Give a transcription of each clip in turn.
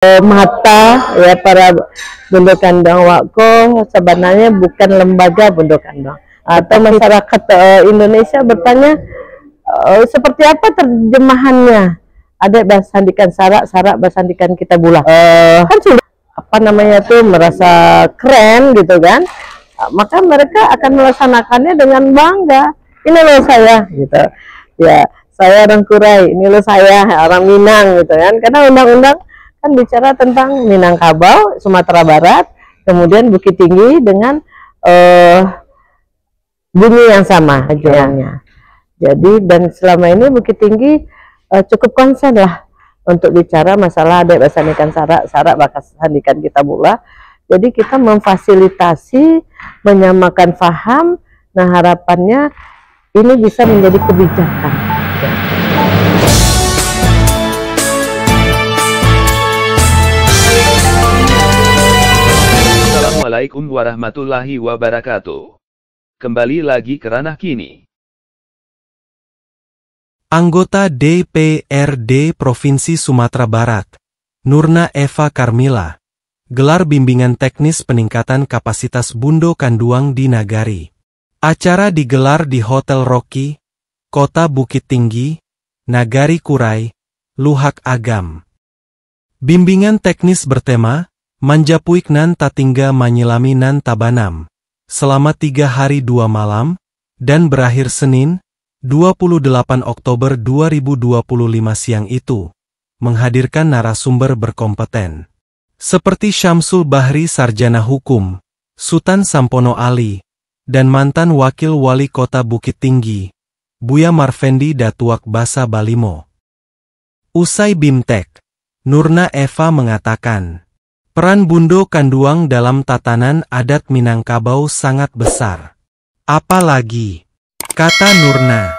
Mata ya para Bundo Kandang Wako sebenarnya bukan lembaga Bundo Kandang atau masyarakat Indonesia bertanya seperti apa terjemahannya, ada basandikan sarak basandikan kita bulah kan sudah apa namanya tuh merasa keren gitu kan, maka mereka akan melaksanakannya dengan bangga. Ini loh saya gitu ya, saya orang Kurai, ini loh saya orang Minang gitu kan, karena undang-undang kan bicara tentang Minangkabau, Sumatera Barat, kemudian Bukit Tinggi dengan bunyi yang sama ajuannya. Jadi dan selama ini Bukit Tinggi cukup konsen lah untuk bicara masalah adik basandikan sarak basandikan kita bula. Jadi kita memfasilitasi, menyamakan faham. Nah harapannya ini bisa menjadi kebijakan. Assalamualaikum warahmatullahi wabarakatuh. Kembali lagi ke ranah kini. Anggota DPRD Provinsi Sumatera Barat, Nurna Eva Karmila, gelar bimbingan teknis peningkatan kapasitas Bundo Kanduang di Nagari. Acara digelar di Hotel Rocky, Kota Bukit Tinggi, Nagari Kurai, Luhak Agam. Bimbingan teknis bertema Manjapuik nan tatingga manyilami nan tabanam, selama 3 hari 2 malam, dan berakhir Senin, 28 Oktober 2025 siang itu, menghadirkan narasumber berkompeten. Seperti Syamsul Bahri Sarjana Hukum, Sultan Sampono Ali, dan mantan Wakil Wali Kota Bukit Tinggi, Buya Marfendi Datuak Basa Balimo. Usai Bimtek, Nurna Eva mengatakan, peran Bundo Kanduang dalam tatanan adat Minangkabau sangat besar. Apalagi, kata Nurna,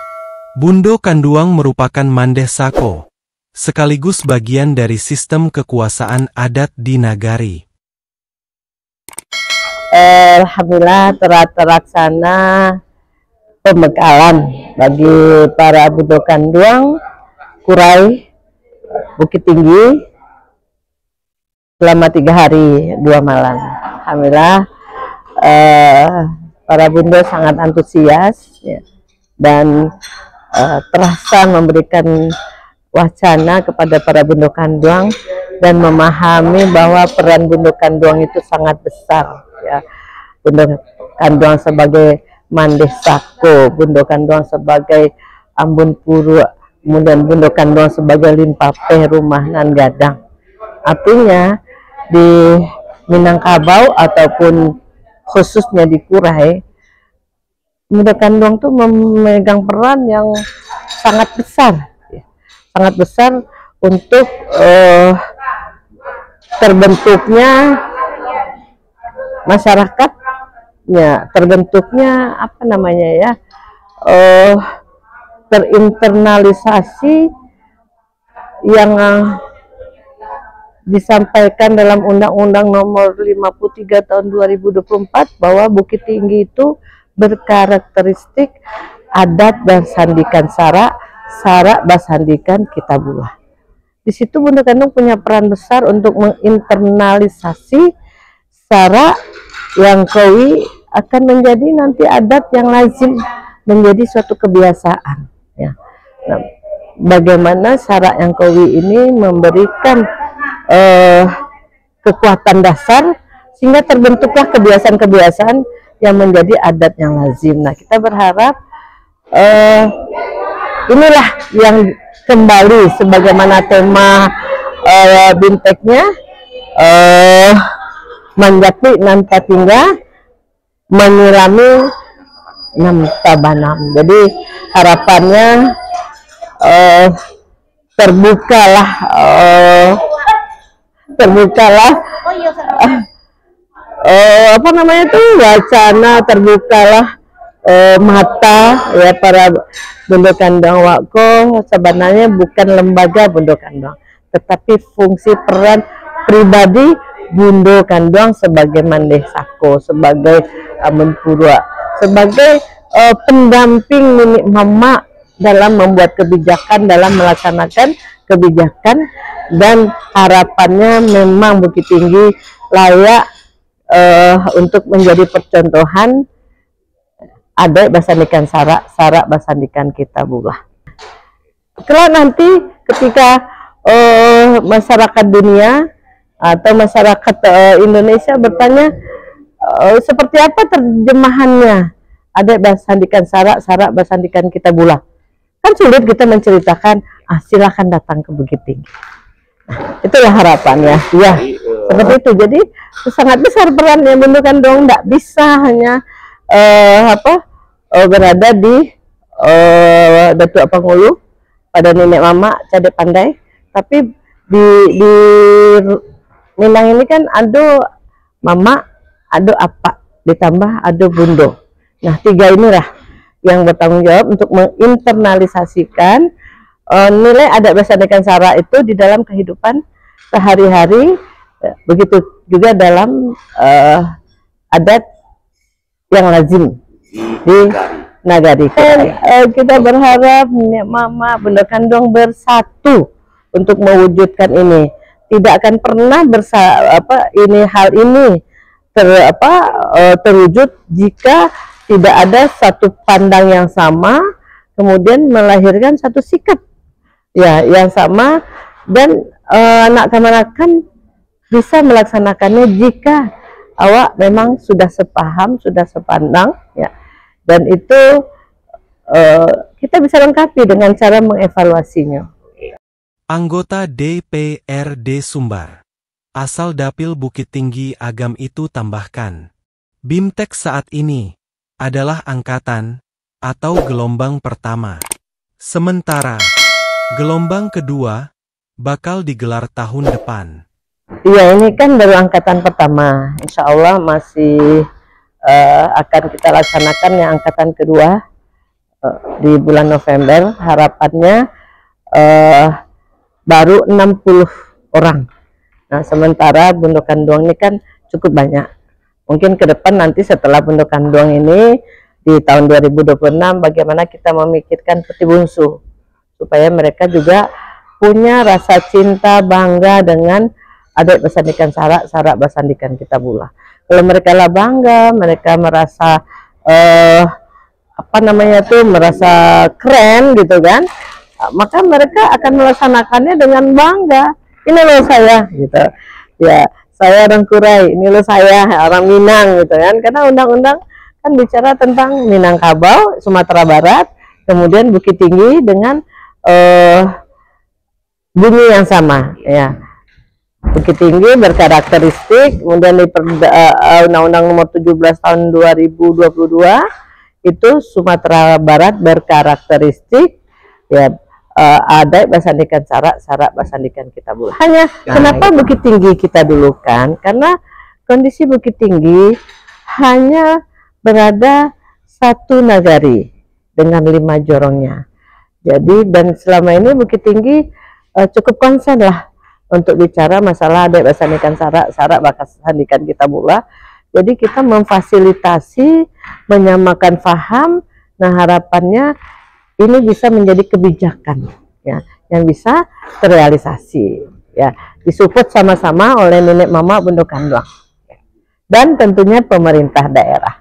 Bundo Kanduang merupakan mandeh sako, sekaligus bagian dari sistem kekuasaan adat di Nagari. Alhamdulillah terlaksana pembekalan bagi para Bundo Kanduang, Kurai, Bukit Tinggi, selama 3 hari 2 malam. Alhamdulillah para Bundo sangat antusias ya, dan terasa memberikan wacana kepada para Bundo Kanduang dan memahami bahwa peran Bundo Kanduang itu sangat besar ya. Bundo Kanduang sebagai mandeh sako, Bundo Kanduang sebagai ambun puru, kemudian Bundo Kanduang sebagai limpapeh rumah nan gadang. Artinya di Minangkabau ataupun khususnya di Kurai, Bundo Kanduang itu memegang peran yang sangat besar, sangat besar untuk terbentuknya masyarakatnya, terbentuknya apa namanya ya, terinternalisasi yang disampaikan dalam Undang-Undang Nomor 53 Tahun 2024 bahwa Bukit Tinggi itu berkarakteristik adat basandikan sarak basandikan kita bulah. Di situ Bundo Kanduang punya peran besar untuk menginternalisasi sarak yang kawi akan menjadi nanti adat yang lazim, menjadi suatu kebiasaan ya. Nah, bagaimana sarak yang kawi ini memberikan kekuatan dasar sehingga terbentuklah kebiasaan-kebiasaan yang menjadi adat yang lazim. Nah kita berharap inilah yang kembali sebagaimana tema Bimteknya, Manjati nan tatingga menyirami nam tabanam. Jadi harapannya terbukalah apa namanya itu wacana, terbukalah mata ya para Bundo Kandang Wako sebenarnya bukan lembaga Bundo Kandang, tetapi fungsi peran pribadi Bundo Kandang sebagai mandeh sako, sebagai ambun purwa, sebagai pendamping nenek mama dalam membuat kebijakan, dalam melaksanakan kebijakan, dan harapannya memang Bukit Tinggi layak untuk menjadi percontohan adik basandikan sarak, sarak basandikan Kitabullah. Kalau nanti ketika masyarakat dunia atau masyarakat Indonesia bertanya seperti apa terjemahannya adik basandikan sarak, sarak basandikan Kitabullah, kan sulit kita menceritakan. Silakan datang ke Bukit Tinggi. Itulah harapannya, ya seperti itu. Jadi sangat besar perannya Bunda Kandung, tidak bisa hanya berada di Datuk Pangulu pada nenek mama Cadek Pandai, tapi di Minang ini kan ada mama, ada apa, ditambah ada bundo. Nah, tiga inilah yang bertanggung jawab untuk menginternalisasikan nilai adat basandikan sarak itu di dalam kehidupan sehari-hari, begitu juga dalam adat yang lazim di nagari kita. Kita berharap nenek mama Bunda Kandung bersatu untuk mewujudkan ini. Tidak akan pernah hal ini terwujud jika tidak ada satu pandang yang sama, kemudian melahirkan satu sikap ya yang sama, dan anak kemanakan bisa melaksanakannya jika awak memang sudah sepaham, sudah sepandang, ya. Dan itu kita bisa lengkapi dengan cara mengevaluasinya. Anggota DPRD Sumbar, asal Dapil Bukit Tinggi Agam itu tambahkan, BIMTEK saat ini adalah angkatan atau gelombang pertama. Sementara gelombang kedua bakal digelar tahun depan. Iya, ini kan baru angkatan pertama. Insya Allah masih akan kita laksanakan yang angkatan kedua di bulan November. Harapannya baru 60 orang. Nah, sementara Bunda Kandung ini kan cukup banyak. Mungkin ke depan nanti setelah Bunda Kandung ini di tahun 2026 bagaimana kita memikirkan peti bungsu supaya mereka juga punya rasa cinta bangga dengan adat basandikan sarak, sarak basandikan Kitabullah. Kalau mereka lah bangga, mereka merasa merasa keren gitu kan, maka mereka akan melaksanakannya dengan bangga. Ini loh saya gitu ya, saya orang Kurai, ini loh saya orang Minang gitu kan, karena undang-undang kan bicara tentang Minangkabau, Sumatera Barat, kemudian Bukit Tinggi dengan bunyi yang sama ya. Bukit Tinggi berkarakteristik, kemudian di Undang-Undang Nomor 17 tahun 2022 itu Sumatera Barat berkarakteristik ya adat basandikan sarak, sarak basandikan Kitabullah. Hanya kenapa Bukit Tinggi kita dulukan? Karena kondisi Bukit Tinggi hanya berada satu nagari dengan 5 jorongnya. Jadi dan selama ini Bukit Tinggi cukup konsen lah untuk bicara masalah adat basandikan sarak, sarak basandikan Kitabullah. Jadi kita memfasilitasi, menyamakan faham. Nah, harapannya ini bisa menjadi kebijakan ya yang bisa terrealisasi ya, disupport sama-sama oleh nenek mama Bunda Kandung dan tentunya pemerintah daerah.